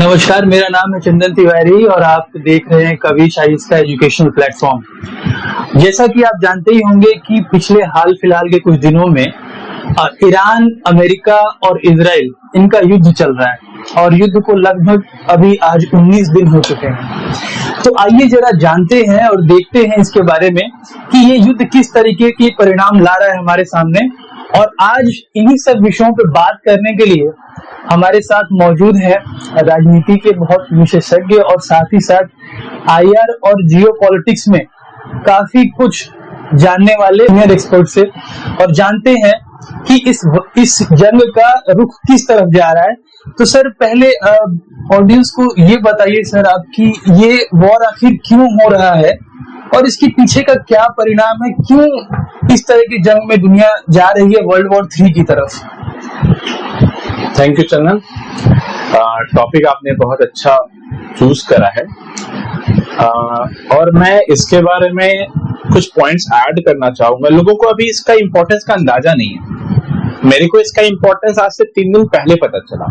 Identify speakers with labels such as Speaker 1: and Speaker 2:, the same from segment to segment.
Speaker 1: नमस्कार, मेरा नाम है चंदन तिवारी और आप देख रहे हैं कवि शाइस का एजुकेशनल प्लेटफॉर्म। जैसा कि आप जानते ही होंगे कि पिछले हाल फिलहाल के कुछ दिनों में ईरान, अमेरिका और इजराइल इनका युद्ध चल रहा है और युद्ध को लगभग अभी आज 19 दिन हो चुके हैं। तो आइए जरा जानते हैं और देखते हैं इसके बारे में कि ये युद्ध किस तरीके के परिणाम ला रहा है हमारे सामने। और आज इन्हीं सब विषयों पर बात करने के लिए हमारे साथ मौजूद है राजनीति के बहुत विशेषज्ञ और साथ ही साथ आईआर और जियो पॉलिटिक्स में काफी कुछ जानने वाले सीनियर एक्सपर्ट से, और जानते हैं कि इस जंग का रुख किस तरफ जा रहा है। तो सर, पहले ऑडियंस को ये बताइए सर, आपकी ये वॉर आखिर क्यों हो रहा है और इसके पीछे का क्या परिणाम है, क्यों इस तरह की जंग में दुनिया जा रही है वर्ल्ड वॉर 3 की तरफ।
Speaker 2: Thank you Chandan. टॉपिक आपने बहुत अच्छा चूज करा है और मैं इसके बारे में कुछ पॉइंट्स ऐड करना चाहूंगा। लोगों को अभी इसका इंपॉर्टेंस का अंदाजा नहीं है। मेरे को इसका इंपॉर्टेंस आज से 3 दिन पहले पता चला।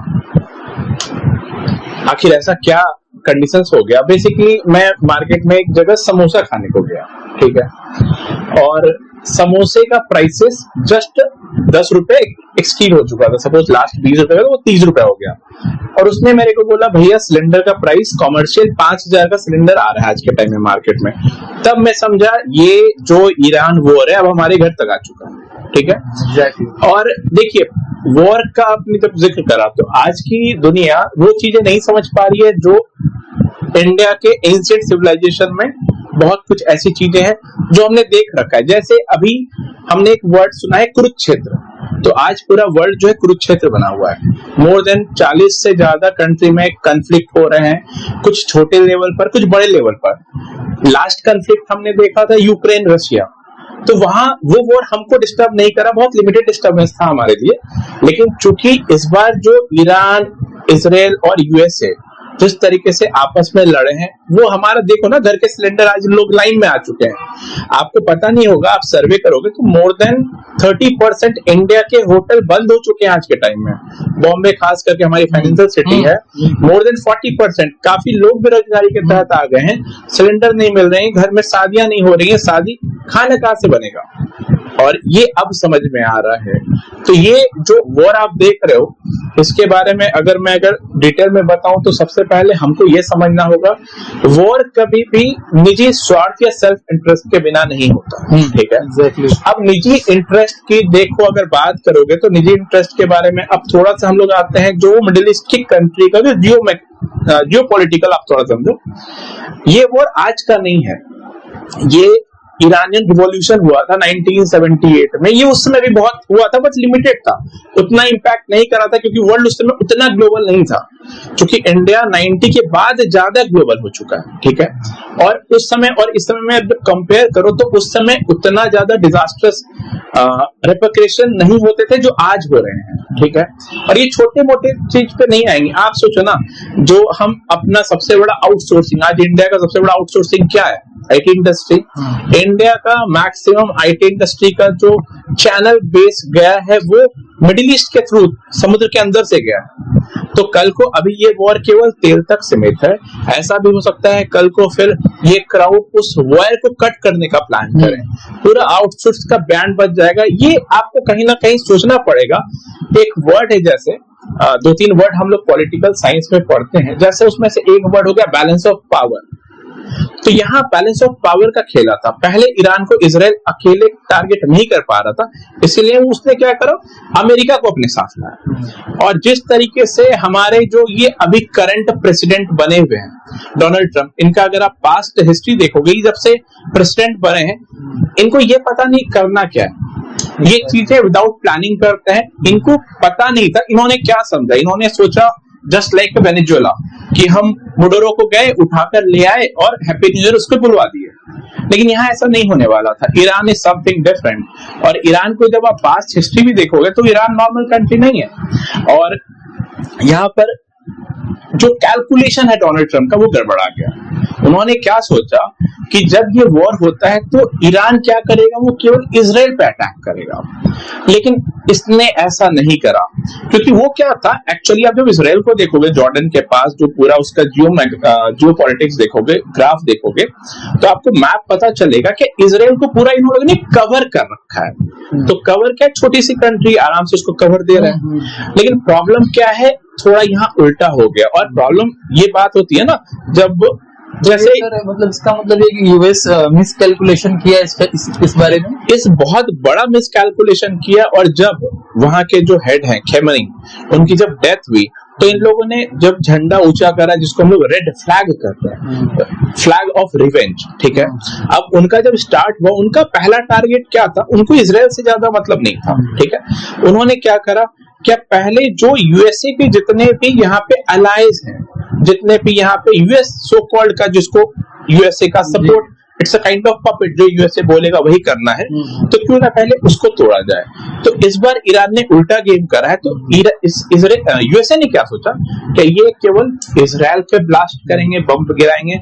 Speaker 2: आखिर ऐसा क्या कंडीशंस हो गया। बेसिकली मैं मार्केट में एक जगह समोसा खाने को गया, ठीक है, और समोसे का प्राइसेस जस्ट 10 रुपए एक्सकीड हो चुका था। सपोज लास्ट 20 रुपए का तो वो 30 रुपए हो गया। और उसने मेरे को बोला, भैया सिलेंडर का प्राइस कॉमर्शियल 5000 का सिलेंडर आ रहा है आज के टाइम में मार्केट में। तब मैं समझा ये जो ईरान वॉर है अब हमारे घर तक आ चुका है, ठीक है। exactly. और देखिए, वॉर का आपने जब जिक्र करा तो आज की दुनिया वो चीजें नहीं समझ पा रही है जो इंडिया के एंशिएंट सिविलाइजेशन में बहुत कुछ ऐसी चीजें हैं जो हमने देख रखा है। जैसे अभी हमने एक वर्ड सुना है कुरुक्षेत्र, तो आज पूरा वर्ल्ड जो है कुरुक्षेत्र बना हुआ है। मोर देन 40 से ज्यादा कंट्री में कंफ्लिक्ट हो रहे हैं, कुछ छोटे लेवल पर, कुछ बड़े लेवल पर। लास्ट कंफ्लिक्ट हमने देखा था यूक्रेन रशिया, तो वहां वो वॉर हमको डिस्टर्ब नहीं करा, बहुत लिमिटेड डिस्टर्बेंस था हमारे लिए। लेकिन चूंकि इस बार जो ईरान, इजराइल और यूएसए जिस तरीके से आपस में लड़े हैं, वो हमारा देखो ना, घर के सिलेंडर आज लोग लाइन में आ चुके हैं। आपको पता नहीं होगा, आप सर्वे करोगे तो मोर देन 30% इंडिया के होटल बंद हो चुके हैं आज के टाइम में। बॉम्बे खास करके हमारी फाइनेंशियल सिटी है, मोर देन 40%। काफी लोग बेरोजगारी के तहत आ गए हैं, सिलेंडर नहीं मिल रहे हैं, घर में शादियां नहीं हो रही है, शादी खाना कहां से बनेगा। और ये अब समझ में आ रहा है। तो ये जो वॉर आप देख रहे हो, इसके बारे में अगर डिटेल में बताऊं तो सबसे पहले हमको ये समझना होगा, वॉर कभी भी निजी स्वार्थ या सेल्फ इंटरेस्ट के बिना नहीं होता, ठीक है।
Speaker 1: exactly.
Speaker 2: अब निजी इंटरेस्ट की देखो, अगर बात करोगे तो निजी इंटरेस्ट के बारे में अब थोड़ा सा हम लोग आते हैं जो मिडिल ईस्ट की कंट्री का जो जियो पॉलिटिकल, आप थोड़ा समझो। ये वॉर आज का नहीं है, ये ईरानियन रिवॉल्यूशन हुआ था 1978 में। ये उस समय भी बहुत हुआ था, बट लिमिटेड था, उतना इंपैक्ट नहीं करा था क्योंकि वर्ल्ड उस समय उतना ग्लोबल नहीं था। क्योंकि इंडिया 90 के बाद ज्यादा ग्लोबल हो चुका है, ठीक है। और उस समय और इस समय में कंपेयर करो तो उस समय उतना ज्यादा डिजास्टर्स रेपरेशन नहीं होते थे जो आज हो रहे हैं, ठीक है। और ये छोटे मोटे चीज पे नहीं आएंगे। आप सोचो ना, जो हम अपना सबसे बड़ा आउटसोर्सिंग, आज इंडिया का सबसे बड़ा आउटसोर्सिंग क्या है? IT industry. इंडिया का मैक्सिमम आईटी इंडस्ट्री का जो चैनल बेस गया है वो मिडिल ईस्ट के थ्रू, समुद्र के अंदर से गया है। तो कल को अभी ये वॉर केवल तेल तक सीमित है, ऐसा भी हो सकता है कल को फिर ये क्राउड उस वायर को कट करने का प्लान करें, पूरा आउटसोर्स का बैंड बच जाएगा। ये आपको कहीं ना कहीं सोचना पड़ेगा। एक वर्ड है, जैसे 2-3 वर्ड हम लोग पॉलिटिकल साइंस में पढ़ते हैं, जैसे उसमें से एक वर्ड हो गया बैलेंस ऑफ पावर। तो यहाँ बैलेंस ऑफ पावर का खेला था। पहले ईरान को इजराइल अकेले टारगेट नहीं कर पा रहा था, इसलिए उसने क्या करा, अमेरिका को अपने साथ लाया। और जिस तरीके से हमारे जो ये अभी करंट प्रेसिडेंट बने हुए हैं डोनाल्ड ट्रंप, इनका अगर आप पास्ट हिस्ट्री देखोगे, जब से प्रेसिडेंट बने हैं, इनको ये पता नहीं करना क्या है, ये चीजें विदाउट प्लानिंग करते हैं। इनको पता नहीं था, इन्होंने क्या समझा, इन्होंने सोचा जस्ट लाइक वेनेजुएला कि हम मुडोरो को गए, उठाकर ले आए और हैप्पी न्यू ईयर उसको बुलवा दिए। लेकिन यहाँ ऐसा नहीं होने वाला था। Iran is something different. और ईरान को जब आप पास्ट हिस्ट्री भी देखोगे तो ईरान नॉर्मल कंट्री नहीं है। और यहाँ पर जो कैलकुलेशन है डोनाल्ड ट्रंप का, वो गड़बड़ा गया। उन्होंने क्या सोचा कि जब ये वॉर होता है तो ईरान क्या करेगा, वो केवल इजराइल पे अटैक करेगा, लेकिन इसने ऐसा नहीं करा, क्योंकि वो क्या था एक्चुअली, आप जब इजराइल को देखोगे, जॉर्डन के पास जो पूरा उसका जियो पॉलिटिक्स देखोगे, ग्राफ देखोगे, तो आपको मैप पता चलेगा कि इजराइल को पूरा इन लोगों ने कवर कर रखा है। तो कवर क्या, छोटी सी कंट्री आराम से उसको कवर दे रहे हैं, लेकिन प्रॉब्लम क्या है, थोड़ा यहाँ उल्टा हो गया। और प्रॉब्लम ये बात होती है ना, जब जैसे
Speaker 1: मतलब इसका मतलब है कि यूएस मिस कैलकुलेशन किया इस बारे में,
Speaker 2: इस बहुत बड़ा मिस कैलकुलेशन किया। और जब वहां के जो हेड हैं खेमनी, उनकी जब डेथ हुई, तो इन लोगों ने जब झंडा ऊंचा करा, जिसको हम लोग रेड फ्लैग कहते हैं, फ्लैग ऑफ रिवेंज, ठीक है। अब उनका जब स्टार्ट हुआ, उनका पहला टारगेट क्या था, उनको इजराइल से ज्यादा मतलब नहीं था, ठीक है। उन्होंने क्या करा, क्या पहले जो यूएसए के जितने भी यहाँ पे अलाइज हैं, जितने भी यहाँ पे यूएस सो कॉल्ड का, जिसको यूएसए का support, it's a kind of puppet, जो यूएसए बोलेगा वही करना है, तो क्यों ना पहले उसको तोड़ा जाए। तो इस बार ईरान ने उल्टा गेम करा है। तो यूएसए ने क्या सोचा कि ये केवल इजराइल पे ब्लास्ट करेंगे, बम गिराएंगे,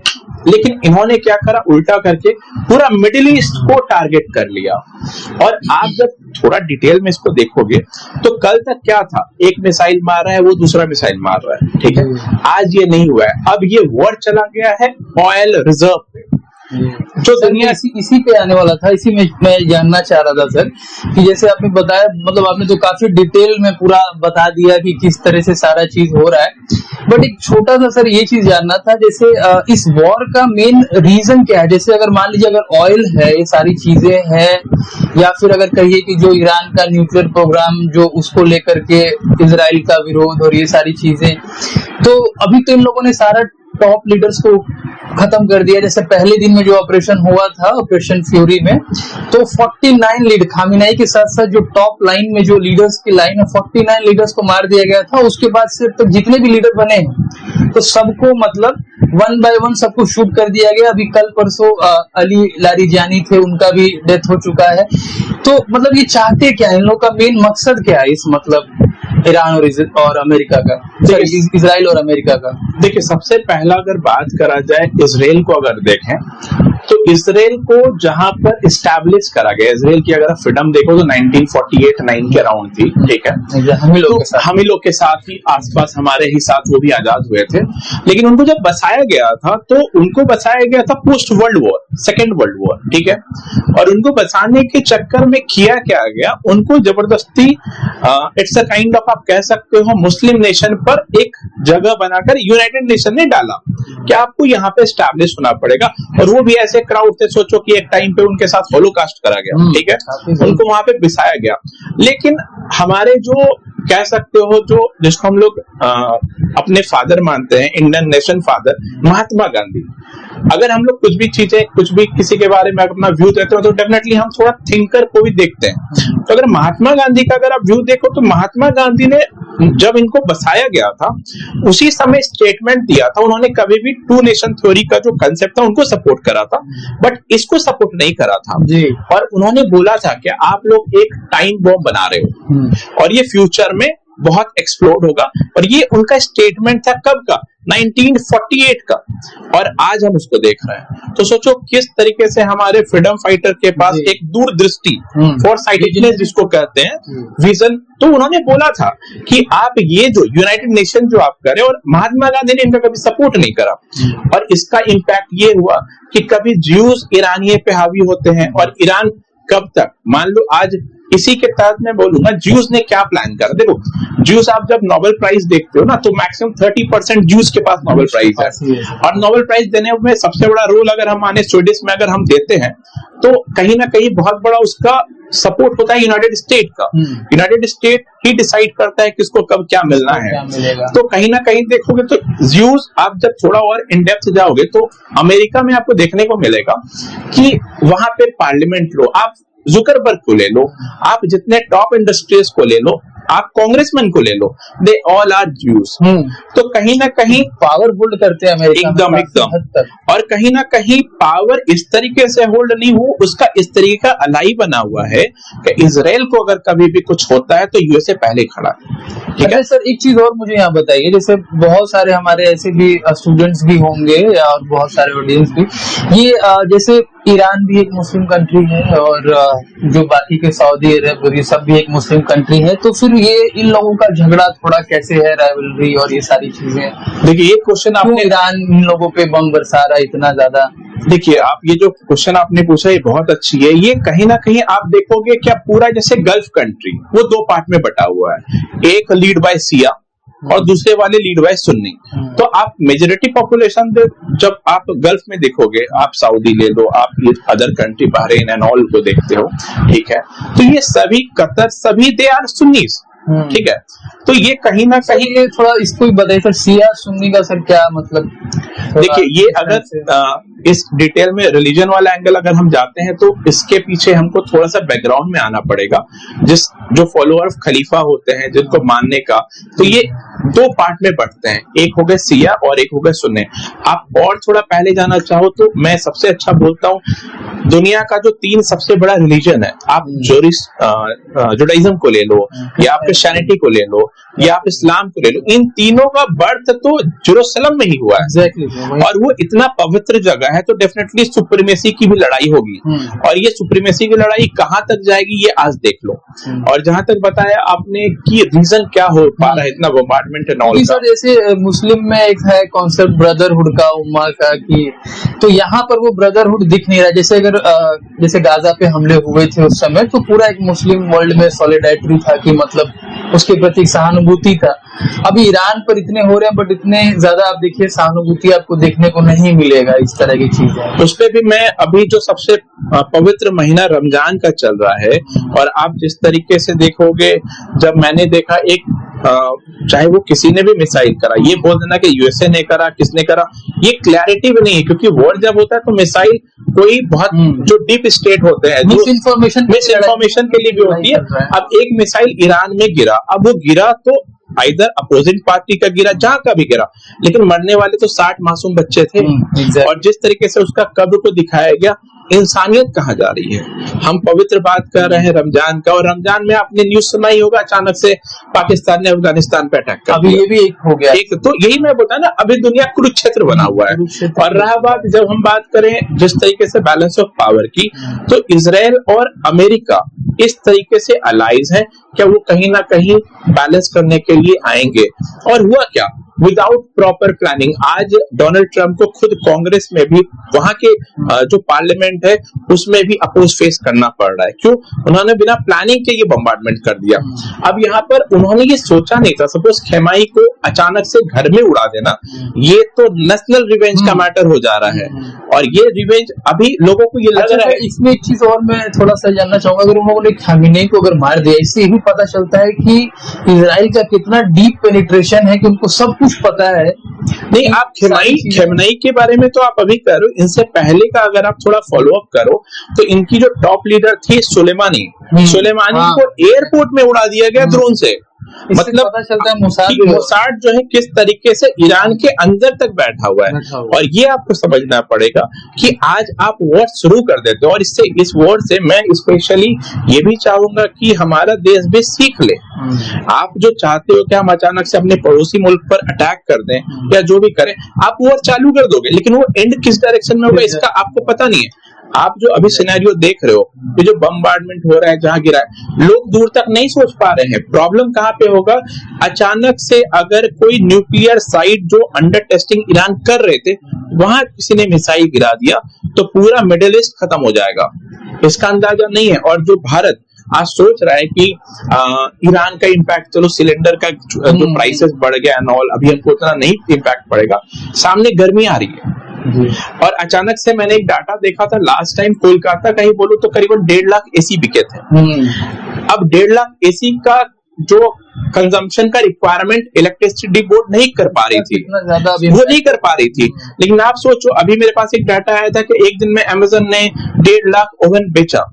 Speaker 2: लेकिन इन्होंने क्या करा, उल्टा करके पूरा मिडिल ईस्ट को टारगेट कर लिया। और आप जब थोड़ा डिटेल में इसको देखोगे, तो कल तक क्या था, एक मिसाइल मार रहा है, वो दूसरा मिसाइल मार रहा है, ठीक है। आज ये नहीं हुआ है, अब ये वॉर चला गया है ऑयल रिजर्व पे,
Speaker 1: जो दुनिया इसी पे आने वाला था। इसी में मैं जानना चाह रहा था सर, कि जैसे आपने बताया, मतलब आपने तो काफी डिटेल में पूरा बता दिया कि किस तरह से सारा चीज हो रहा है, बट एक छोटा सा सर ये चीज जानना था, जैसे इस वॉर का मेन रीजन क्या है। जैसे अगर मान लीजिए अगर ऑयल है, ये सारी चीजें हैं, या फिर अगर कहिए कि जो ईरान का न्यूक्लियर प्रोग्राम, जो उसको लेकर के इजराइल का विरोध और ये सारी चीजें, तो अभी तो इन लोगों ने सारा टॉप लीडर्स को खत्म कर दिया। जैसे पहले दिन में जो ऑपरेशन हुआ था, ऑपरेशन फ्यूरी में, तो 49 लीडर, खामिनाई के साथ साथ जो टॉप लाइन में जो लीडर्स की लाइन है, 49 लीडर्स को मार दिया गया था। उसके बाद से तो जितने भी लीडर बने हैं, तो सबको मतलब वन बाय वन सबको शूट कर दिया गया। अभी कल परसों अली लारीजानी थे, उनका भी डेथ हो चुका है। तो मतलब ये चाहते क्या है, इन लोग का मेन मकसद क्या है इस, मतलब ईरान और अमेरिका का, इजराइल और अमेरिका का?
Speaker 2: देखिए, सबसे पहला अगर बात करा जाए इजराइल को अगर देखें, तो इजराइल को जहां पर इस्टेब्लिश करा गया, इजराइल की अगर आप फ्रीडम देखो तो 1948-9 के अराउंड थी, ठीक है। हम ही लोग के साथ ही आसपास हमारे ही साथ वो भी आजाद हुए थे। लेकिन उनको जब बसाया गया था, तो उनको बसाया गया था post world war, second world war, ठीक है। और उनको बसाने के चक्कर में किया क्या गया, उनको जबरदस्ती इट्स अ काइंड ऑफ, आप कह सकते हो, मुस्लिम नेशन पर एक जगह बनाकर यूनाइटेड नेशन ने डाला कि आपको यहाँ पे एस्टैब्लिश होना पड़ेगा। और वो भी ऐसे क्राउड थे, सोचो कि एक टाइम पे उनके साथ होलोकास्ट करा गया, ठीक है, उनको वहां पे बिसाया गया। लेकिन हमारे जो कह सकते हो, जो जिसको हम लोग अपने फादर मानते हैं, Indian nation father Mahatma Gandhi, अगर हम लोग कुछ भी चीजें, कुछ भी किसी के बारे में अपना व्यू देते हो, तो डेफिनेटली हम थोड़ा थिंकर को भी देखते हैं। तो अगर महात्मा गांधी का अगर आप व्यू देखो, तो महात्मा गांधी ने जब इनको बसाया गया था, उसी समय स्टेटमेंट दिया था। उन्होंने कभी भी टू नेशन थ्योरी का जो कंसेप्ट था, उनको सपोर्ट करा था, बट इसको सपोर्ट नहीं करा था जी। और उन्होंने बोला था कि आप लोग एक टाइम बॉम्ब बना रहे हो और ये फ्यूचर में बहुत एक्सप्लोड होगा। और ये उनका स्टेटमेंट था कब का, 1948 का, और आज हम उसको देख रहे हैं। तो सोचो किस तरीके से हमारे फ्रीडम फाइटर के पास एक दूरदृष्टि, फॉरसाइटेडनेस जिसको कहते हैं, विजन। तो उन्होंने बोला था कि आप ये जो यूनाइटेड नेशन जो आप करें, और महात्मा गांधी ने इनका कभी सपोर्ट नहीं करा। और इसका इम्पैक्ट ये हुआ कि कभी ज्यूज ईरानियों पे हावी होते हैं, और ईरान कब तक, मान लो आज इसी के तहत मैं बोलूंगा, ज्यूज ने क्या प्लान करा। देखो, ज्यूज आप जब नोबेल प्राइज देखते हो ना, तो मैक्सिमम 30% ज्यूज के पास नोबेल प्राइज है। और नोबेल प्राइज देने में सबसे बड़ा रोल अगर हम माने स्वीडिश में अगर हम देते हैं, तो कहीं ना कहीं बहुत बड़ा उसका सपोर्ट होता है यूनाइटेड स्टेट का। यूनाइटेड स्टेट ही डिसाइड करता है किसको कब क्या मिलना है। तो कहीं ना कहीं देखोगे तो ज्यूज, आप जब थोड़ा और इन डेप्थ जाओगे, तो अमेरिका में आपको देखने को मिलेगा कि वहां पे पार्लियामेंट लो, आप जुकरबर्ग को ले लो, आप जितने टॉप इंडस्ट्रीज को ले लो, आप कांग्रेसमैन को ले लो, दे ऑल आर ज्यूज। तो कहीं ना कहीं
Speaker 1: पावर होल्ड करते हैं अमेरिका
Speaker 2: एकदम। और कहीं ना कहीं पावर इस तरीके से होल्ड नहीं हो, उसका इस तरीके का अलाई बना हुआ है कि इजराइल को अगर कभी भी कुछ होता है तो यूएसए पहले खड़ा है। ठीक है
Speaker 1: सर, एक चीज और मुझे यहाँ बताइए, जैसे बहुत सारे हमारे ऐसे भी स्टूडेंट्स भी होंगे और बहुत सारे ऑडियंस भी, ये जैसे ईरान भी एक मुस्लिम कंट्री है और जो बाकी के सऊदी अरब ये सब भी एक मुस्लिम कंट्री है, तो फिर ये इन लोगों का झगड़ा थोड़ा कैसे है, राइवलरी और ये सारी चीजें?
Speaker 2: देखिए, ये क्वेश्चन आपने,
Speaker 1: ईरान इन लोगों पे बम बरसा रहा है इतना ज्यादा?
Speaker 2: देखिए, आप ये जो क्वेश्चन आपने पूछा ये बहुत अच्छी है। ये कहीं ना कहीं आप देखोगे क्या पूरा जैसे गल्फ कंट्री वो दो पार्ट में बटा हुआ है, एक लीड बाय शिया और दूसरे वाले लीड बाय सुन्नी। तो आप मेजोरिटी पॉपुलेशन जब आप गल्फ में देखोगे, आप सऊदी ले लो, आप ये other country Bahrain and all को देखते हो, ठीक है, तो ये सभी कतर सभी दे आर सुन्नीस। ठीक है, तो ये कहीं ना कहीं
Speaker 1: ये थोड़ा इसको ही बताइए सर, शिया सुन्नी का सर क्या मतलब?
Speaker 2: देखिए, ये अगर इस डिटेल में रिलीजन वाला एंगल अगर हम जाते हैं तो इसके पीछे हमको थोड़ा सा बैकग्राउंड में आना पड़ेगा। जो फॉलोअर खलीफा होते हैं जिनको मानने का, तो ये दो पार्ट में बढ़ते हैं, एक हो गए शिया और एक हो गए सुन्नी। आप और थोड़ा पहले जाना चाहो तो मैं सबसे अच्छा बोलता हूँ, दुनिया का जो 3 सबसे बड़ा रिलीजन है, आप जुडाइज्म को ले लो या आप क्रिश्चियनिटी को ले लो या आप इस्लाम को ले लो, इन तीनों का बर्थ तो जेरूसलम में ही हुआ है। और वो इतना पवित्र जगह है, तो डेफिनेटली सुप्रीमेसी की भी लड़ाई होगी। और ये सुप्रीमेसी की लड़ाई कहां तक जाएगी ये आज देख लो। और जहां तक बताया आपने कि रीजन क्या हो पा रहा है इतना बॉम्बार्डमेंट एंड ऑल का,
Speaker 1: जैसे मुस्लिम में एक है कॉन्सेप्ट ब्रदरहुड का, उम्मा का, कि तो यहाँ पर वो ब्रदरहुड दिख नहीं रहा। जैसे अगर जैसे गाजा पे हमले हुए थे उस समय, तो पूरा एक मुस्लिम वर्ल्ड में सॉलिडारिटी था कि मतलब उसके प्रति सहानुभूति था। अभी ईरान पर इतने हो रहे हैं, बट इतने ज्यादा आप देखिए सहानुभूति आपको देखने को नहीं मिलेगा इस तरह की चीजें।
Speaker 2: उस पे भी मैं अभी जो सबसे पवित्र महीना रमजान का चल रहा है, और आप जिस तरीके से देखोगे, जब मैंने देखा एक चाहे वो किसी ने भी मिसाइल करा, ये बोल देना कि यूएसए ने करा, किसने करा, ये क्लैरिटी भी नहीं है, क्योंकि वॉर जब होता है तो मिसाइल कोई बहुत जो डीप स्टेट होते हैं, मिस इन्फॉर्मेशन के लिए भी होती है। अब एक मिसाइल ईरान में गिरा, अब वो गिरा तो आइदर अपोजिट पार्टी का गिरा, जहां का भी गिरा, लेकिन मरने वाले तो 60 मासूम बच्चे थे। और जिस तरीके से उसका कब्र को दिखाया गया, इंसानियत कहाँ जा रही है? हम पवित्र बात कर रहे हैं रमजान का, और रमजान में आपने न्यूज सुना ही होगा, अचानक से पाकिस्तान ने अफगानिस्तान पे अटैक कर
Speaker 1: अभी ये भी एक हो गया।
Speaker 2: एक तो यही मैं बता ना, अभी दुनिया कुरुक्षेत्र बना हुआ है। और रहा बात, जब हम बात करें जिस तरीके से बैलेंस ऑफ पावर की, तो इजराइल और अमेरिका इस तरीके से अलाइज है, क्या वो कहीं ना कहीं बैलेंस करने के लिए आएंगे? और हुआ क्या? विदाउट प्रॉपर प्लानिंग आज डोनाल्ड ट्रंप को खुद कांग्रेस में भी, वहां के जो पार्लियामेंट है उसमें भी अपोज फेस करना पड़ रहा है। क्यों? उन्होंने बिना प्लानिंग के ये बम्बार्डमेंट कर दिया। अब यहाँ पर उन्होंने ये सोचा नहीं था, सपोज खेमाई को अचानक से घर में उड़ा देना, ये तो नेशनल रिवेंज का मैटर हो जा रहा है। और ये रिवेंज अभी लोगों को ये लग रहा है।
Speaker 1: इसमें एक चीज और मैं थोड़ा सा जानना चाहूंगा, अगर उन लोगों ने खामिनेई को अगर मार दिया, इससे यही पता चलता है कि इजराइल का कितना डीप पेनिट्रेशन है, कि उनको सब कुछ पता है।
Speaker 2: नहीं, आप खेमनई के बारे में तो आप अभी कर रहे हो, इनसे पहले का अगर आप थोड़ा फॉलो अप करो तो इनकी जो टॉप लीडर थी सुलेमानी को एयरपोर्ट में उड़ा दिया गया ड्रोन से। मतलब
Speaker 1: पता चलता है
Speaker 2: मोसाद जो है किस तरीके से ईरान के अंदर तक बैठा हुआ है। और ये आपको समझना पड़ेगा कि आज आप वॉर शुरू कर देते हो, और इस वॉर से मैं स्पेशली ये भी चाहूंगा कि हमारा देश भी सीख ले। आप जो चाहते हो कि हम अचानक से अपने पड़ोसी मुल्क पर अटैक कर दें या जो भी करें, आप वॉर चालू कर दोगे, लेकिन वो एंड किस डायरेक्शन में होगा इसका आपको पता नहीं है। आप जो अभी सिनेरियो देख रहे हो, ये जो बम्बार्डमेंट हो रहा है, जहां गिरा है, लोग दूर तक नहीं सोच पा रहे हैं। प्रॉब्लम कहां पे होगा? अचानक से अगर कोई न्यूक्लियर साइट जो अंडर टेस्टिंग ईरान कर रहे थे, वहां किसी ने मिसाइल गिरा दिया तो पूरा मिडिल ईस्ट खत्म हो जाएगा, इसका अंदाजा नहीं है। और जो भारत आज सोच रहा है कि ईरान का इम्पैक्ट, चलो सिलेंडर का जो प्राइसेस बढ़ गया एंड ऑल, अभी हमको उतना नहीं इम्पैक्ट पड़ेगा, सामने गर्मी आ रही है। और अचानक से मैंने एक डाटा देखा था, लास्ट टाइम कोलकाता का ही बोलूं तो करीबन 1.5 लाख एसी बिके थे। अब 1.5 लाख एसी का जो कंजम्पशन का रिक्वायरमेंट इलेक्ट्रिसिटी बोर्ड नहीं कर पा रही थी, वो नहीं कर पा रही थी। लेकिन आप सोचो, अभी मेरे पास एक डाटा आया था कि एक दिन में अमेज़न ने 1.5 लाख ओवन बेचा,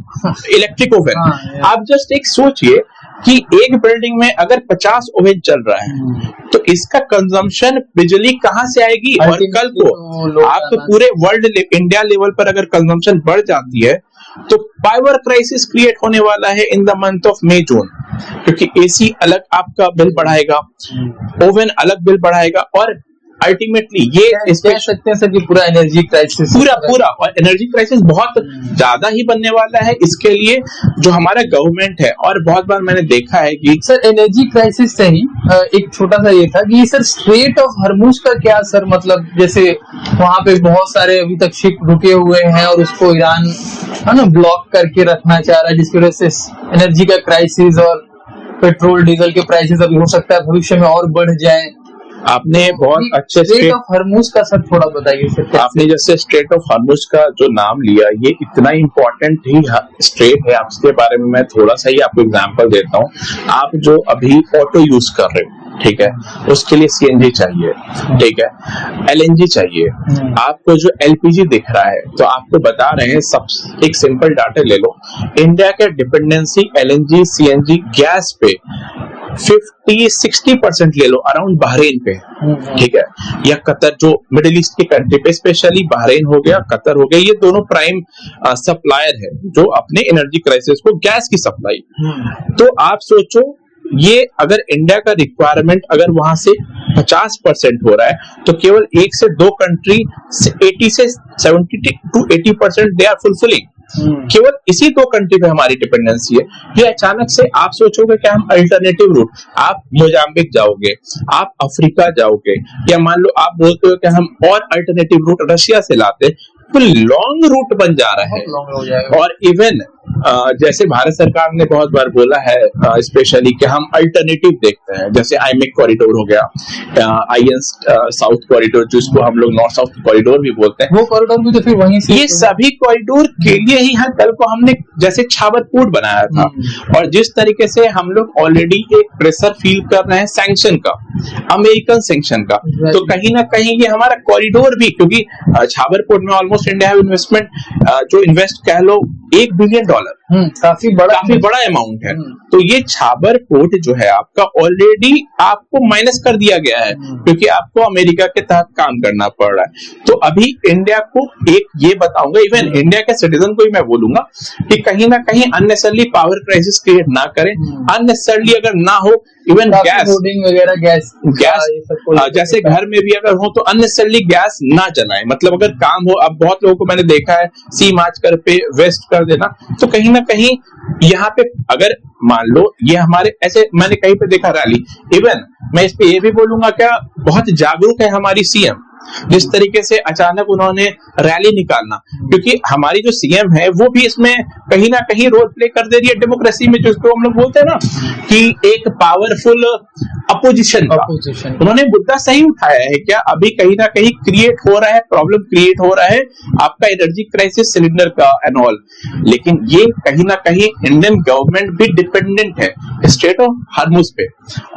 Speaker 2: इलेक्ट्रिक ओवन। आप जस्ट एक सोचिए कि एक बिल्डिंग में अगर 50 ओवन चल रहा है तो इसका कंजम्पशन बिजली कहां से आएगी? और कल को आप तो पूरे वर्ल्ड इंडिया लेवल पर अगर कंजम्पशन बढ़ जाती है तो पावर क्राइसिस क्रिएट होने वाला है in the month of May June, क्योंकि एसी अलग आपका बिल बढ़ाएगा, ओवन अलग बिल बढ़ाएगा, और अल्टीमेटली ये कह सकते हैं सर कि पूरा एनर्जी क्राइसिस पूरा और एनर्जी क्राइसिस बहुत ज्यादा ही बनने वाला है इसके लिए जो हमारा गवर्नमेंट है। और बहुत बार मैंने देखा है कि
Speaker 1: सर एनर्जी क्राइसिस से ही एक छोटा सा ये था कि सर स्ट्रेट ऑफ हॉर्मुज का क्या सर, मतलब जैसे वहां पे बहुत सारे अभी तक शिप रुके हुए हैं और उसको ईरान है ना ब्लॉक करके रखना चाह रहा है, जिसकी वजह से एनर्जी का क्राइसिस और पेट्रोल डीजल के प्राइसेस अभी हो सकता है भविष्य में और बढ़ जाए।
Speaker 2: आपने बहुत अच्छे
Speaker 1: स्ट्रेट ऑफ हॉर्मुज का सर थोड़ा बताइए सर।
Speaker 2: आपने जैसे स्ट्रेट ऑफ हॉर्मुज का जो नाम लिया, ये इतना इम्पोर्टेंट ही स्ट्रेट है, आपके बारे में मैं थोड़ा सा ही आपको एग्जांपल देता हूँ। आप जो अभी ऑटो यूज कर रहे हो, ठीक है, उसके लिए सीएनजी चाहिए, ठीक है, एलएनजी चाहिए, आपको जो एलपीजी दिख रहा है, तो आपको बता रहे हैं सब एक सिंपल डाटा ले लो, इंडिया का डिपेंडेंसी एलएनजी सीएनजी गैस पे 50-60% ले लो अराउंड बहरीन पे, ठीक है, या कतर जो मिडिल ईस्ट की कंट्री पे, स्पेशली बहरीन हो गया, कतर हो गया, ये दोनों प्राइम सप्लायर है जो अपने एनर्जी क्राइसिस को गैस की सप्लाई। तो आप सोचो ये अगर इंडिया का रिक्वायरमेंट अगर वहां से 50% हो रहा है तो केवल 1 से 2 कंट्री 80 से 70 to 80% दे आर फुलफिलिंग। केवल इसी 2 कंट्री पे हमारी डिपेंडेंसी है। ये अचानक से आप सोचोगे कि हम अल्टरनेटिव रूट, आप मोजाम्बिक जाओगे, आप अफ्रीका जाओगे, या मान लो आप बोलते हो कि हम और अल्टरनेटिव रूट रशिया से लाते, तो लॉन्ग रूट बन जा रहा है। और इवन जैसे भारत सरकार ने बहुत बार बोला है स्पेशली कि हम अल्टरनेटिव देखते हैं, जैसे आईमेक कॉरिडोर हो गया, आईएन साउथ कॉरिडोर जिसको हम लोग नॉर्थ साउथ कॉरिडोर भी बोलते हैं,
Speaker 1: वो कॉरिडोर भी तो फिर वहीं से,
Speaker 2: ये सभी कॉरिडोर के लिए ही कल को हमने जैसे छाबर पोर्ट बनाया था, और जिस तरीके से हम लोग ऑलरेडी एक प्रेशर फील कर रहे हैं सैंक्शन का, अमेरिकन सैंक्शन का, तो कहीं ना कहीं ये हमारा कॉरिडोर भी, क्योंकि छाबर पोर्ट में ऑलमोस्ट इंडिया इन्वेस्टमेंट जो इन्वेस्ट कह लो $1 बिलियन, काफी बड़ा अमाउंट है। तो ये छाबर पोर्ट जो है आपका ऑलरेडी आपको माइनस कर दिया गया है, क्योंकि आपको अमेरिका के तहत काम करना पड़ रहा है। तो अभी इंडिया को एक ये बताऊंगा, इवन इंडिया के सिटीजन को ही मैं बोलूंगा कि कहीं ना कहीं अननेसेसरली पावर क्राइसिस क्रिएट ना करें। अननेसेसरली अगर ना हो, इवन गैस वगैरह गैस जैसे घर में भी अगर हो तो अननेसेसरली गैस ना जलाएं। मतलब अगर काम हो, अब बहुत लोगों को मैंने देखा है सीम आंच कर पे वेस्ट कर देना, तो कहीं ना कहीं यहाँ पे अगर मान लो ये हमारे ऐसे, मैंने कहीं पे देखा रैली, इवन मैं इस पे ये भी बोलूंगा क्या बहुत जागरूक है हमारी सीएम, जिस तरीके से अचानक उन्होंने रैली निकालना, क्योंकि हमारी जो सीएम है वो भी इसमें कहीं ना कहीं रोल प्ले कर दे रही है डेमोक्रेसी में, जिसको हम लोग बोलते हैं ना कि एक पावरफुल अपोजिशन का उन्होंने मुद्दा सही उठाया है क्या। अभी कहीं ना कहीं क्रिएट हो रहा है, प्रॉब्लम क्रिएट हो रहा है आपका एनर्जी क्राइसिस सिलेंडर का एंड ऑल, लेकिन ये कहीं ना कहीं इंडियन गवर्नमेंट भी डिपेंडेंट है स्ट्रेट ऑफ हॉर्मुज पे,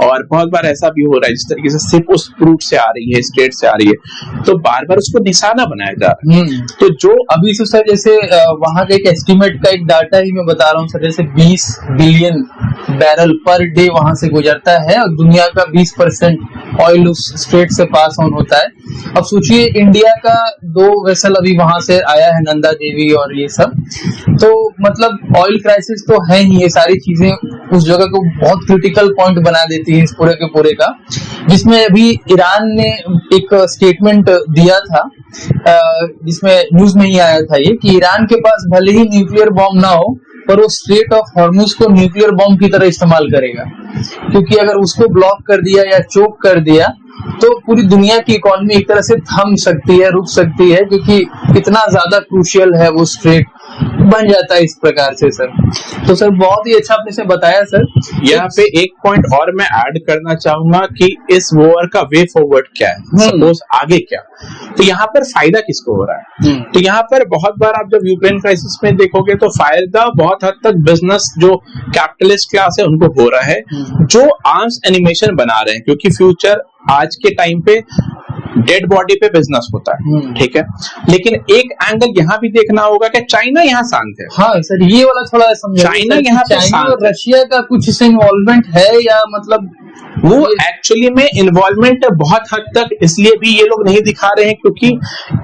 Speaker 2: और बहुत बार ऐसा भी हो रहा है जिस तरीके से सिर्फ उस रूट से आ रही है, स्टेट से आ रही है, तो बार बार उसको निशाना बनाया जा रहा है। तो जो अभी
Speaker 1: तो सर जैसे वहां का एक एस्टिमेट का एक डाटा ही मैं बता रहा हूँ सर, जैसे 20 बिलियन बैरल पर डे वहां से गुजरता है और दुनिया का 20% ऑयल उस स्ट्रेट से पास ऑन होता है। अब सोचिए इंडिया का 2 वेसल अभी वहां से आया है, नंदा देवी और ये सब, तो मतलब ऑयल क्राइसिस तो है ही, ये सारी चीजें उस जगह को बहुत क्रिटिकल पॉइंट बना देती है इस पूरे के पूरे का, जिसमें अभी ईरान ने एक स्टेटमेंट दिया था जिसमें न्यूज में ही आया था ये कि ईरान के पास भले ही न्यूक्लियर बॉम्ब ना हो पर वो स्ट्रेट ऑफ हॉर्मुज को न्यूक्लियर बॉम्ब की तरह इस्तेमाल करेगा, क्योंकि अगर उसको ब्लॉक कर दिया या चोक कर दिया तो पूरी दुनिया की इकोनॉमी एक तरह से थम सकती है, रुक सकती है, क्योंकि इतना ज्यादा क्रूशियल है वो स्ट्रेट बन जाता है इस प्रकार से सर। तो सर बहुत ही अच्छा आपने से बताया सर।
Speaker 2: यहाँ पे एक पॉइंट और मैं ऐड करना चाहूंगा कि इस वॉर का वे फॉरवर्ड क्या है, सपोज आगे क्या, तो यहाँ पर फायदा किसको हो रहा है। तो यहाँ पर बहुत बार आप जब यूक्रेन क्राइसिस में देखोगे तो फायदा बहुत हद तक बिजनेस जो कैपिटलिस्ट क्लास है उनको हो रहा है, जो आर्म्स एनिमेशन बना रहे हैं, क्योंकि फ्यूचर आज के टाइम पे डेड बॉडी पे बिजनेस होता है, ठीक है। लेकिन एक एंगल यहाँ भी देखना होगा कि चाइना यहाँ शांत है।
Speaker 1: हाँ सर, ये वाला थोड़ा समझाइए।
Speaker 2: चाइना यहाँ पे
Speaker 1: चाइना
Speaker 2: शांत
Speaker 1: और
Speaker 2: है।
Speaker 1: रशिया का कुछ इससे इन्वॉल्वमेंट है या मतलब
Speaker 2: वो एक्चुअली में इन्वॉल्वमेंट बहुत हद तक इसलिए भी ये लोग नहीं दिखा रहे हैं क्योंकि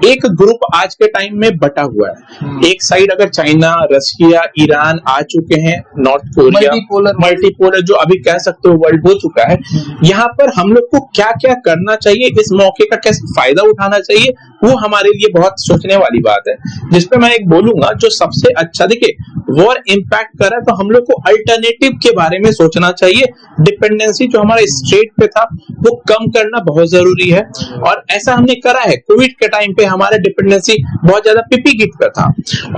Speaker 2: एक ग्रुप आज के टाइम में बटा हुआ है। एक साइड अगर चाइना, रशिया, ईरान आ चुके हैं, नॉर्थ कोरिया, मल्टीपोलर जो अभी कह सकते हो वर्ल्ड हो चुका है। यहाँ पर हम लोग को क्या क्या करना चाहिए, इस मौके का कैसे फायदा उठाना चाहिए, वो हमारे लिए बहुत सोचने वाली बात है। जिसपे मैं एक बोलूंगा जो सबसे अच्छा, देखिए वॉर इम्पैक्ट कर रहा है तो हम लोग को अल्टरनेटिव के बारे में सोचना चाहिए। डिपेंडेंसी जो हमारे स्टेट पे था वो कम करना बहुत जरूरी है, और ऐसा हमने करा है। कोविड के टाइम पे हमारा डिपेंडेंसी बहुत ज्यादा पीपी किट पर था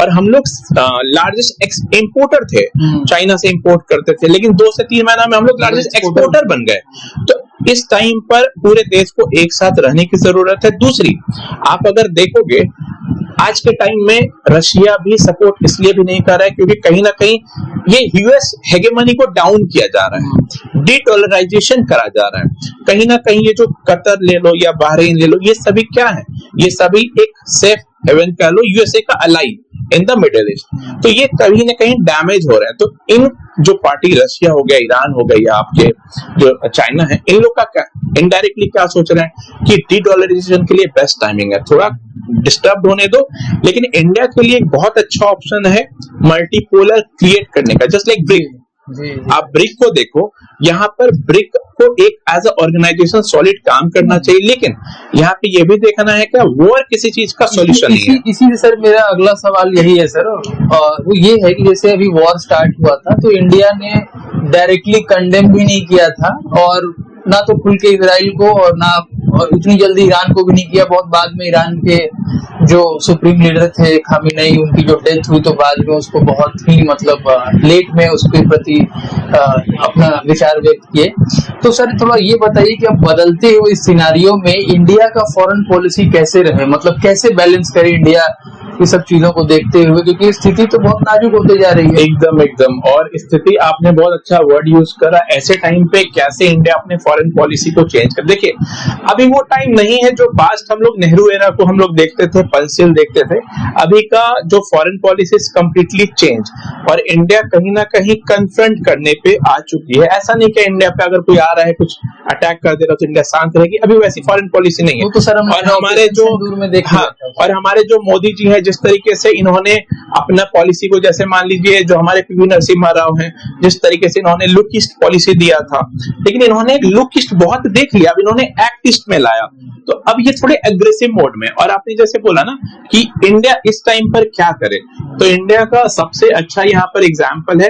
Speaker 2: और हम लोग लार्जेस्ट इंपोर्टर थे, चाइना से इंपोर्ट करते थे, लेकिन 2 से 3 महीना में हम लोग लार्जेस्ट एक्सपोर्टर बन गए। तो इस टाइम पर पूरे देश को एक साथ रहने की जरूरत है। दूसरी, आप अगर देखोगे आज के टाइम में रशिया भी सपोर्ट इसलिए भी नहीं कर रहा है क्योंकि कहीं ना कहीं ये यूएस हेगेमनी को डाउन किया जा रहा है, डीडॉलराइजेशन करा जा रहा है। कहीं ना कहीं ये जो कतर ले लो या बहरीन ले लो, ये सभी क्या है, ये सभी एक सेफ हेवन कह लो, यूएसए का ally in the Middle East. तो ये कहीं ना कहीं डैमेज हो रहा है। तो इन जो पार्टी रशिया हो गया, ईरान हो गया, या आपके जो चाइना है, इन लोग का क्या इनडायरेक्टली क्या सोच रहे हैं कि डीडॉलराइजेशन के लिए बेस्ट टाइमिंग है, थोड़ा डिस्टर्ब होने दो। लेकिन इंडिया के लिए एक बहुत अच्छा ऑप्शन है मल्टीपोलर क्रिएट करने का, जस्ट लाइक ब्रिक। आप ब्रिक को देखो, यहाँ पर ब्रिक को एक एज अ ऑर्गेनाइजेशन सॉलिड काम करना चाहिए, लेकिन यहाँ पे ये भी देखना है कि वॉर किसी चीज का सॉल्यूशन नहीं है।
Speaker 1: इसी से सर मेरा अगला सवाल यही है सर, और वो ये है कि जैसे अभी वॉर स्टार्ट हुआ था तो इंडिया ने डायरेक्टली कंडेम भी नहीं किया था, और ना तो खुल के इजराइल को और उतनी जल्दी ईरान को भी नहीं किया। बहुत बाद में ईरान के जो सुप्रीम लीडर थे खामिनेई, उनकी जो डेथ हुई तो बाद में उसको बहुत ही मतलब लेट में उसके प्रति अपना विचार व्यक्त किए। तो सर थोड़ा ये बताइए कि अब बदलते हुए इस सिनारियो में इंडिया का फॉरेन पॉलिसी कैसे रहे, मतलब कैसे बैलेंस करे इंडिया ये सब चीजों को देखते हुए, क्योंकि स्थिति तो बहुत नाजुक होते जा रही है।
Speaker 2: एकदम और स्थिति, आपने बहुत अच्छा वर्ड यूज करा, ऐसे टाइम पे कैसे इंडिया अपने फॉरेन पॉलिसी को चेंज कर। देखिए अभी वो टाइम नहीं है जो पास्ट हम लोग नेहरू एरा को हम लोग देखते थे, पंसिल देखते थे। अभी का जो फॉरेन पॉलिसी कंप्लीटली चेंज, और इंडिया कहीं ना कहीं कन्फ्रंट करने पे आ चुकी है। ऐसा नहीं कि इंडिया पे अगर कोई आ रहा है कुछ अटैक कर दे रहा तो इंडिया शांत रहेगी, अभी वैसी फॉरेन पॉलिसी नहीं है।
Speaker 1: तो सर
Speaker 2: और हमारे जो और हमारे जो मोदी जी हैं, जिस तरीके से इन्होंने अपना पॉलिसी को, जैसे मान लीजिए जो हमारे पीवी नरसिम्हा राव हैं, जिस तरीके से इन्होंने लुक ईस्ट पॉलिसी दिया था, लेकिन इन्होंने लुक ईस्ट बहुत देख लिया, अब इन्होंने एक्ट ईस्ट में लाया। तो अब ये थोड़े एग्रेसिव मोड में, और आपने जैसे बोला ना कि इंडिया इस टाइम पर क्या करे, तो इंडिया का सबसे अच्छा यहाँ पर एग्जाम्पल है,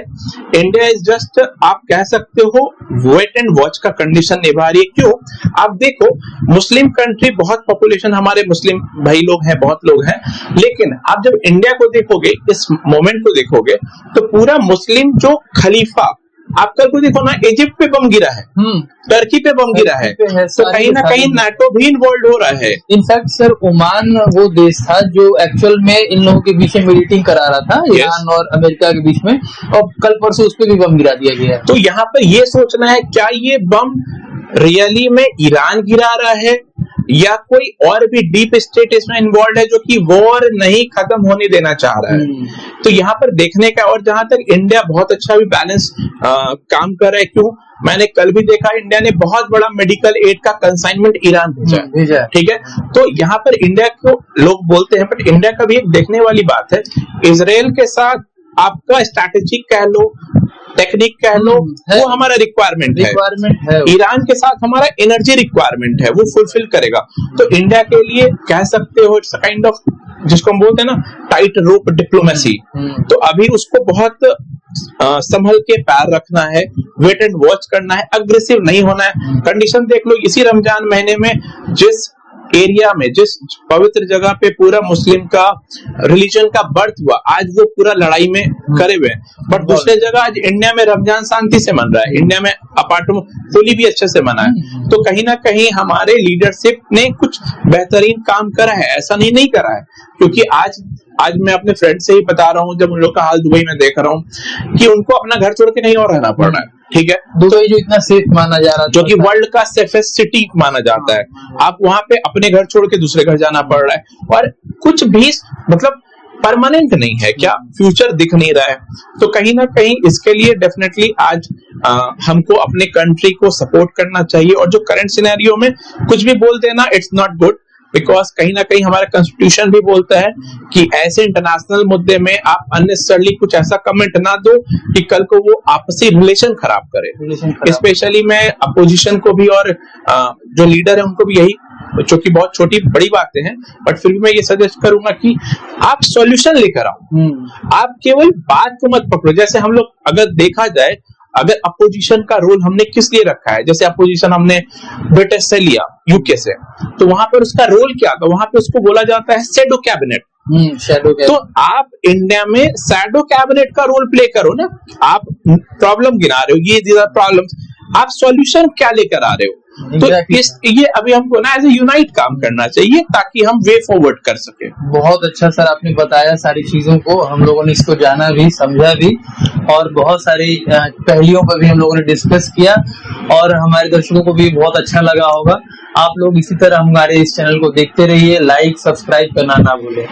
Speaker 2: इंडिया इज जस्ट, आप कह सकते हो वेट एंड वॉच का कंडीशन निभा रही है। क्यों? आप देखो मुस्लिम कंट्री, बहुत पॉपुलेशन हमारे मुस्लिम भाई लोग हैं, बहुत लोग हैं, लेकिन आप जब इंडिया को देखोगे, इस मोमेंट को देखोगे, तो पूरा मुस्लिम जो खलीफा, आप कल को देखो ना, इजिप्ट पे बम गिरा है, टर्की पे बम गिरा है, तो कहीं ना कहीं नाटो भी इन्वॉल्व हो रहा है।
Speaker 1: इनफैक्ट सर ओमान वो देश था जो एक्चुअल में इन लोगों के बीच में मीटिंग करा रहा था, ईरान और अमेरिका के बीच में, और कल परसों उस पर भी बम गिरा दिया गया।
Speaker 2: तो यहाँ पर ये सोचना है, क्या ये बम रियली में ईरान गिरा रहा है या कोई और भी डीप स्टेट इसमें इन्वॉल्व है जो कि वॉर नहीं खत्म होने देना चाह रहा है। तो यहाँ पर देखने का, और जहां तक इंडिया बहुत अच्छा भी बैलेंस काम कर रहा है। क्यों? मैंने कल भी देखा, इंडिया ने बहुत बड़ा मेडिकल एड का कंसाइनमेंट ईरान भेजा, ठीक है। तो यहाँ पर इंडिया को लोग बोलते हैं, बट इंडिया का भी एक देखने वाली बात है, इजराइल के साथ आपका स्ट्रैटेजिक कह लो, टेक्निक कह लो, वो हमारा रिक्वायरमेंट है। ईरान के साथ हमारा एनर्जी रिक्वायरमेंट है, वो फुलफिल करेगा। तो इंडिया के लिए कह सकते हो इट्स काइंड ऑफ, जिसको हम बोलते हैं ना, टाइट रोप डिप्लोमेसी। तो अभी उसको बहुत संभल के पैर रखना है, वेट एंड वॉच करना है, अग्रेसिव नहीं होना है। कंडीशन देख लो, इसी रमजान महीने में जिस एरिया में, जिस पवित्र जगह पे पूरा मुस्लिम का रिलीजन का बर्थ हुआ, आज वो पूरा लड़ाई में करे हुए हैं। बट दूसरे जगह आज इंडिया में रमजान शांति से मन रहा है, इंडिया में होली भी अच्छे से मना है। तो कहीं ना कहीं हमारे लीडरशिप ने कुछ बेहतरीन काम करा है, ऐसा नहीं करा है। क्योंकि आज मैं अपने फ्रेंड से ही बता रहा हूँ, जब उन लोग का हाल दुबई में देख रहा हूँ कि उनको अपना घर छोड़ के नहीं और रहना पड़ रहा है। ठीक है,
Speaker 1: दुबई जो इतना सेफ माना जा रहा,
Speaker 2: जो कि वर्ल्ड का सेफेस्ट सिटी माना जाता है, आप वहां पे अपने घर छोड़ के दूसरे घर जाना पड़ रहा है और कुछ भी मतलब परमानेंट नहीं है, क्या फ्यूचर दिख नहीं रहा है। तो कहीं ना कहीं इसके लिए डेफिनेटली आज हमको अपने कंट्री को सपोर्ट करना चाहिए और जो करंट सिनेरियो में कुछ भी बोल देना इट्स नॉट गुड, बिकॉज कहीं ना कहीं हमारा कॉन्स्टिट्यूशन भी बोलता है कि ऐसे इंटरनेशनल मुद्दे में आप अननेसेसरली कुछ ऐसा कमेंट ना दो कि कल को वो आपसी रिलेशन खराब करे। स्पेशली मैं अपोजिशन को भी और जो लीडर है उनको भी यही, जो कि बहुत छोटी बड़ी बातें हैं बट फिर भी मैं ये सजेस्ट करूंगा कि आप सॉल्यूशन लेकर आओ, आप केवल बात को मत पकड़ो। जैसे हम लोग अगर देखा जाए, अगर अपोजिशन का रोल हमने किस लिए रखा है, जैसे अपोजिशन हमने ब्रिटिश से लिया, यूके से, तो वहां पर उसका रोल क्या था, वहां पे उसको बोला जाता है शैडो कैबिनेट। तो आप इंडिया में शैडो कैबिनेट का रोल प्ले करो ना, आप प्रॉब्लम गिना रहे हो, ये प्रॉब्लम, आप सॉल्यूशन क्या लेकर आ रहे हो। तो ये अभी हमको ना एज ए यूनाइट काम करना चाहिए ताकि हम वे फॉरवर्ड कर सके।
Speaker 1: बहुत अच्छा सर आपने बताया सारी चीजों को, हम लोगों ने इसको जाना भी, समझा भी और बहुत सारी पहलियों पर भी हम लोगों ने डिस्कस किया और हमारे दर्शकों को भी बहुत अच्छा लगा होगा। आप लोग इसी तरह हमारे इस चैनल को देखते रहिए, लाइक सब्सक्राइब करना ना भूलें।